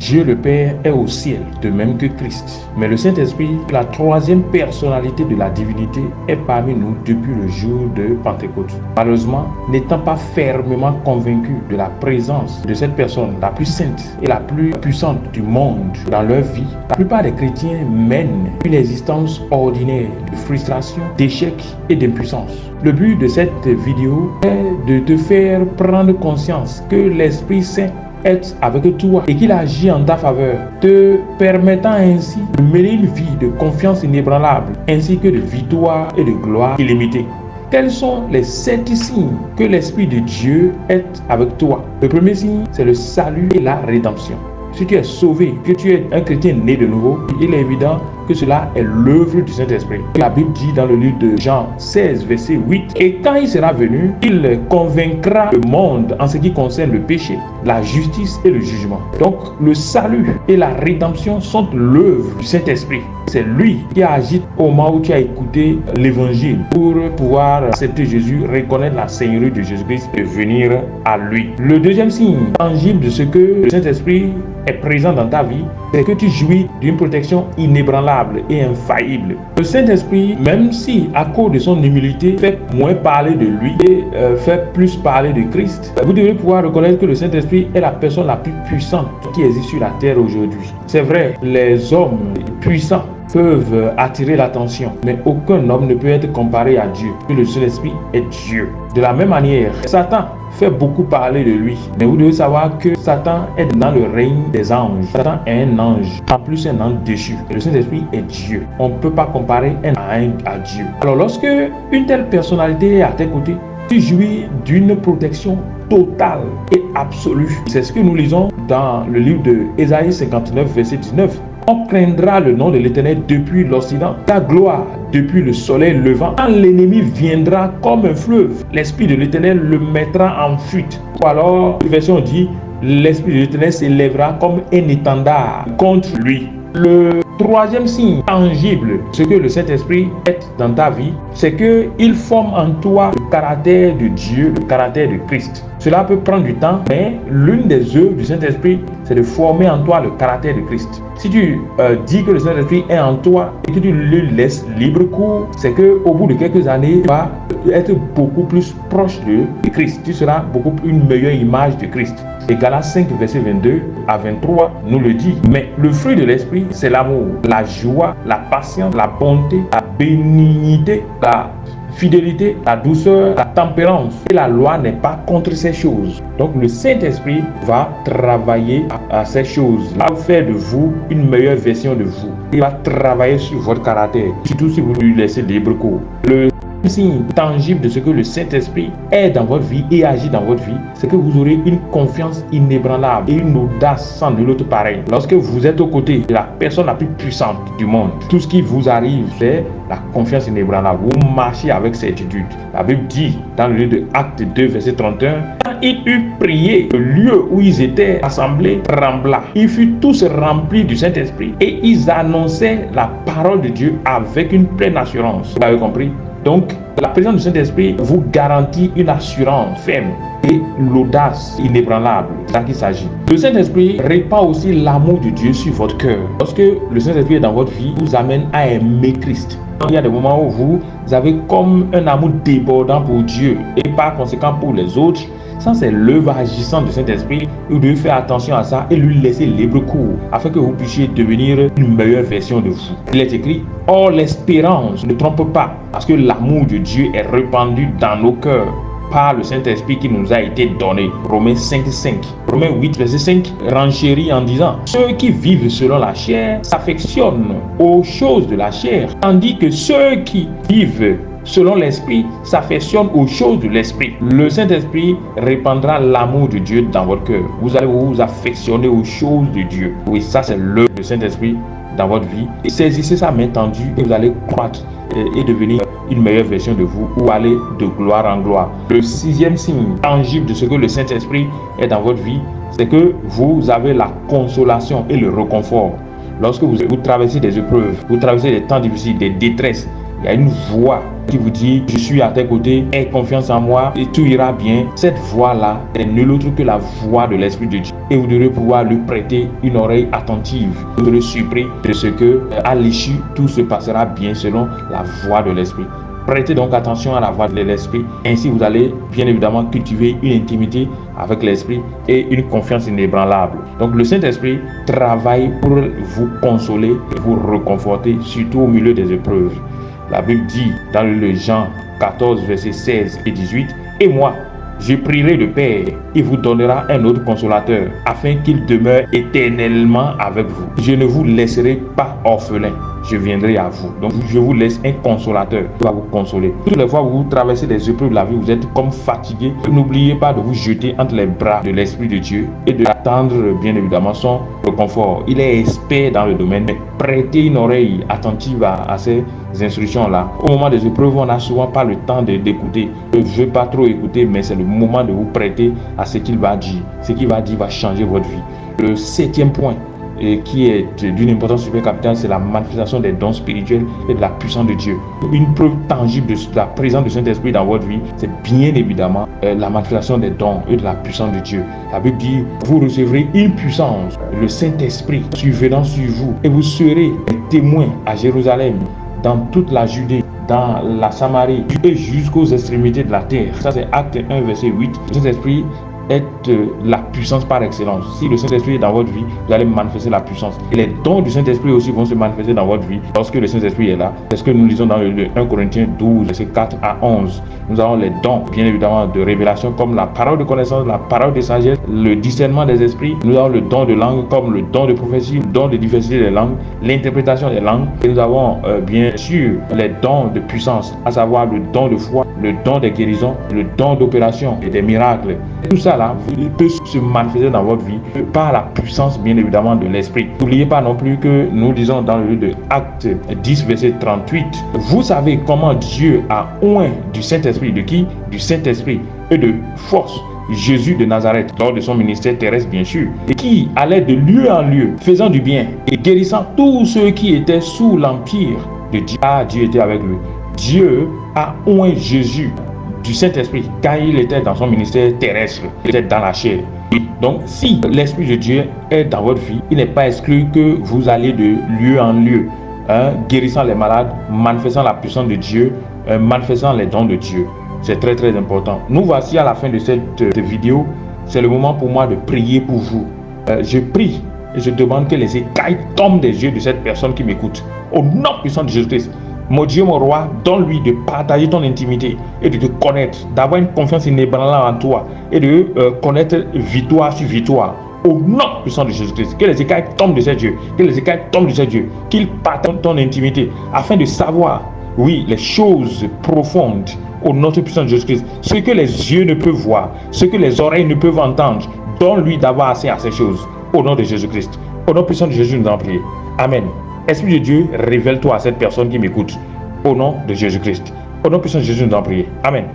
Dieu le Père est au ciel, de même que Christ. Mais le Saint-Esprit, la troisième personnalité de la divinité, est parmi nous depuis le jour de Pentecôte. Malheureusement, n'étant pas fermement convaincu de la présence de cette personne la plus sainte et la plus puissante du monde dans leur vie, la plupart des chrétiens mènent une existence ordinaire de frustration, d'échec et d'impuissance. Le but de cette vidéo est de te faire prendre conscience que l'Esprit Saint est avec toi et qu'il agit en ta faveur, te permettant ainsi de mener une vie de confiance inébranlable ainsi que de victoire et de gloire illimitée. Quels sont les 7 signes que l'Esprit de Dieu est avec toi? Le premier signe, c'est le salut et la rédemption. Si tu es sauvé, que tu es un chrétien né de nouveau, il est évident que cela est l'œuvre du Saint-Esprit. La Bible dit dans le livre de Jean 16, verset 8, « Et quand il sera venu, il convaincra le monde en ce qui concerne le péché, la justice et le jugement. » Donc, le salut et la rédemption sont l'œuvre du Saint-Esprit. C'est lui qui a agi au moment où tu as écouté l'évangile pour pouvoir accepter Jésus, reconnaître la Seigneurie de Jésus-Christ et venir à lui. Le deuxième signe tangible de ce que le Saint-Esprit est présent dans ta vie, c'est que tu jouis d'une protection inébranlable et infaillible. Le Saint-Esprit, même si à cause de son humilité fait moins parler de lui et fait plus parler de Christ, vous devez pouvoir reconnaître que le Saint-Esprit est la personne la plus puissante qui existe sur la terre aujourd'hui. C'est vrai, les hommes puissants peuvent attirer l'attention, mais aucun homme ne peut être comparé à Dieu, que le Saint-Esprit est Dieu. De la même manière, Satan fait beaucoup parler de lui, mais vous devez savoir que Satan est dans le règne des anges. Satan est un ange, en plus un ange déchu. Et le Saint-Esprit est Dieu. On ne peut pas comparer un ange à Dieu. Alors lorsque une telle personnalité est à tes côtés, tu jouis d'une protection totale et absolue. C'est ce que nous lisons dans le livre de Ésaïe 59, verset 19. On craindra le nom de l'Éternel depuis l'Occident, ta gloire depuis le soleil levant. Quand l'ennemi viendra comme un fleuve, l'Esprit de l'Éternel le mettra en fuite. Ou alors, une version dit, l'Esprit de l'Éternel s'élèvera comme un étendard contre lui. Le troisième signe tangible, ce que le Saint-Esprit est dans ta vie, c'est qu'il forme en toi le caractère de Dieu, le caractère de Christ. Cela peut prendre du temps, mais l'une des œuvres du Saint-Esprit, c'est de former en toi le caractère de Christ. Si tu dis que le Saint-Esprit est en toi et que tu le laisses libre cours, c'est qu'au bout de quelques années, tu vas être beaucoup plus proche de Christ. Tu seras une meilleure image de Christ. Et Galates 5, verset 22 à 23 nous le dit. Mais le fruit de l'Esprit, c'est l'amour, la joie, la patience, la bonté, la bénignité, la fidélité, la douceur, la tempérance. Et la loi n'est pas contre ces choses. Donc le Saint-Esprit va travailler à ces choses. Il va faire de vous une meilleure version de vous. Il va travailler sur votre caractère, surtout si vous lui laissez libre cours. Le signe tangible de ce que le Saint-Esprit est dans votre vie et agit dans votre vie, c'est que vous aurez une confiance inébranlable et une audace sans nul autre pareil. Lorsque vous êtes aux côtés de la personne la plus puissante du monde, tout ce qui vous arrive, c'est la confiance inébranlable. Vous marchez avec certitude. La Bible dit dans le livre de Actes 2, verset 31, quand ils eurent prié, le lieu où ils étaient assemblés trembla. Ils furent tous remplis du Saint-Esprit et ils annonçaient la parole de Dieu avec une pleine assurance. Vous avez compris? Donc, la présence du Saint-Esprit vous garantit une assurance ferme et l'audace inébranlable. C'est là qu'il s'agit. Le Saint-Esprit répand aussi l'amour de Dieu sur votre cœur. Lorsque le Saint-Esprit est dans votre vie, vous amène à aimer Christ. Il y a des moments où vous avez comme un amour débordant pour Dieu et par conséquent pour les autres. Ça, c'est l'œuvre agissante du Saint-Esprit. Vous devez faire attention à ça et lui laisser libre cours afin que vous puissiez devenir une meilleure version de vous. Il est écrit, « Or l'espérance ne trompe pas, parce que l'amour de Dieu est répandu dans nos cœurs par le Saint-Esprit qui nous a été donné. » Romains 5, 5. Romains 8, verset 5 renchérit en disant, « Ceux qui vivent selon la chair s'affectionnent aux choses de la chair, tandis que ceux qui vivent selon l'Esprit s'affectionne aux choses de l'Esprit. » Le Saint-Esprit répandra l'amour de Dieu dans votre cœur. Vous allez vous affectionner aux choses de Dieu. Oui, ça c'est l'œuvre du Saint-Esprit dans votre vie. Et saisissez sa main tendue et vous allez croître et devenir une meilleure version de vous ou aller de gloire en gloire. Le sixième signe tangible de ce que le Saint-Esprit est dans votre vie, c'est que vous avez la consolation et le réconfort. Lorsque vous traversez des épreuves, vous traversez des temps difficiles, des détresses, il y a une voix qui vous dit je suis à tes côtés, aie confiance en moi et tout ira bien. Cette voix-là est nulle autre que la voix de l'Esprit de Dieu. Et vous devrez pouvoir lui prêter une oreille attentive. Vous serez surpris de ce que, à l'issue, tout se passera bien selon la voix de l'Esprit. Prêtez donc attention à la voix de l'Esprit. Ainsi, vous allez bien évidemment cultiver une intimité avec l'Esprit et une confiance inébranlable. Donc, le Saint-Esprit travaille pour vous consoler, vous réconforter, surtout au milieu des épreuves. La Bible dit dans le Jean 14, versets 16 et 18, « Et moi, je prierai le Père, il vous donnera un autre consolateur, afin qu'il demeure éternellement avec vous. Je ne vous laisserai pas orphelin, je viendrai à vous. » Donc, je vous laisse un consolateur qui va vous consoler. Toutes les fois où vous traversez les épreuves de la vie, vous êtes comme fatigué. N'oubliez pas de vous jeter entre les bras de l'Esprit de Dieu et d'attendre, bien évidemment, son réconfort. Il est expert dans le domaine, mais prêtez une oreille attentive à ces instructions-là. Au moment des épreuves, on n'a souvent pas le temps d'écouter. Je ne veux pas trop écouter, mais c'est le moment de vous prêter à ce qu'il va dire. Ce qu'il va dire va changer votre vie. Le 7e point, qui est d'une importance super capitale, c'est la manifestation des dons spirituels et de la puissance de Dieu. Une preuve tangible de la présence du Saint-Esprit dans votre vie, c'est bien évidemment la manifestation des dons et de la puissance de Dieu. La Bible dit, vous recevrez une puissance, le Saint-Esprit survenant sur vous, et vous serez témoins à Jérusalem, dans toute la Judée, dans la Samarie et jusqu'aux extrémités de la terre. Ça, c'est Acte 1, verset 8. Le Saint-Esprit est la puissance par excellence. Si le Saint-Esprit est dans votre vie, vous allez manifester la puissance. Et les dons du Saint-Esprit aussi vont se manifester dans votre vie lorsque le Saint-Esprit est là. C'est ce que nous lisons dans le 1 Corinthiens 12, verset 4 à 11. Nous avons les dons, bien évidemment, de révélation, comme la parole de connaissance, la parole de sagesse, le discernement des esprits. Nous avons le don de langue, comme le don de prophétie, le don de diversité des langues, l'interprétation des langues. Et nous avons, bien sûr, les dons de puissance, à savoir le don de foi, le don des guérisons, le don d'opération et des miracles. Tout ça là, peut se manifester dans votre vie par la puissance, bien évidemment, de l'Esprit. N'oubliez pas non plus que nous disons dans le livre de Actes 10, verset 38, vous savez comment Dieu a oint du Saint-Esprit, de qui? Du Saint-Esprit et de force, Jésus de Nazareth, lors de son ministère terrestre bien sûr, et qui allait de lieu en lieu, faisant du bien et guérissant tous ceux qui étaient sous l'empire de Dieu. Ah, Dieu était avec lui. Dieu a oint Jésus du Saint-Esprit quand il était dans son ministère terrestre, il était dans la chair. Donc, si l'Esprit de Dieu est dans votre vie, il n'est pas exclu que vous allez de lieu en lieu, guérissant les malades, manifestant la puissance de Dieu, manifestant les dons de Dieu. C'est très très important. Nous voici à la fin de cette vidéo. C'est le moment pour moi de prier pour vous. Je prie et je demande que les écailles tombent des yeux de cette personne qui m'écoute. Au nom puissant de Jésus-Christ. Mon Dieu, mon roi, donne-lui de partager ton intimité et de te connaître, d'avoir une confiance inébranlable en toi et de connaître victoire sur victoire. Au nom puissant de Jésus-Christ, que les écailles tombent de ses yeux, que les écailles tombent de ses yeux, qu'il partagent ton intimité afin de savoir, oui, les choses profondes au nom puissant de Jésus-Christ. Ce que les yeux ne peuvent voir, ce que les oreilles ne peuvent entendre, donne-lui d'avoir accès à ces choses. Au nom de Jésus-Christ. Au nom puissant de Jésus, nous en prions. Amen. Esprit de Dieu, révèle-toi à cette personne qui m'écoute. Au nom de Jésus-Christ. Au nom puissant de Jésus, nous en prions. Amen.